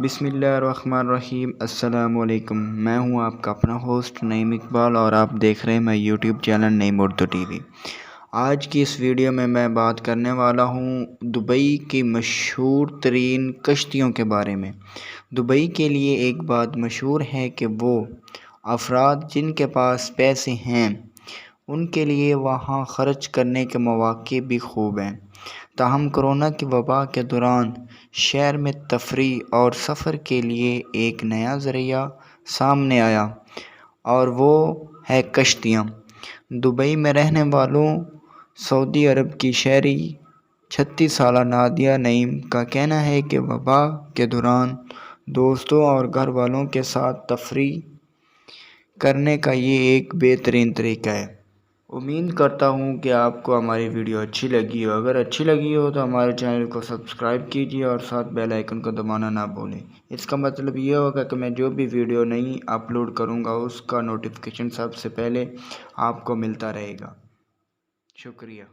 بسم اللہ الرحمن الرحیم۔ السلام علیکم، میں ہوں آپ کا اپنا ہوسٹ نعیم اقبال اور آپ دیکھ رہے ہیں میں یوٹیوب چینل نعیم اردو ٹی وی۔ آج کی اس ویڈیو میں بات کرنے والا ہوں دبئی کی مشہور ترین کشتیوں کے بارے میں۔ دبئی کے لیے ایک بات مشہور ہے کہ وہ افراد جن کے پاس پیسے ہیں ان کے لیے وہاں خرچ کرنے کے مواقع بھی خوب ہیں۔ تاہم کرونا کی وبا کے دوران شہر میں تفریح اور سفر کے لیے ایک نیا ذریعہ سامنے آیا اور وہ ہے کشتیاں۔ دبئی میں رہنے والوں سعودی عرب کی شہری 36 سالہ نادیہ نعیم کا کہنا ہے کہ وبا کے دوران دوستوں اور گھر والوں کے ساتھ تفریح کرنے کا یہ ایک بہترین طریقہ ہے۔ امید کرتا ہوں کہ آپ کو ہماری ویڈیو اچھی لگی ہو۔ اگر اچھی لگی ہو تو ہمارے چینل کو سبسکرائب کیجیے اور ساتھ بیل آئیکن کو دبانا نہ بھولیں۔ اس کا مطلب یہ ہوگا کہ میں جو بھی ویڈیو نئی اپلوڈ کروں گا اس کا نوٹیفیکیشن سب سے پہلے آپ کو ملتا رہے گا۔ شکریہ۔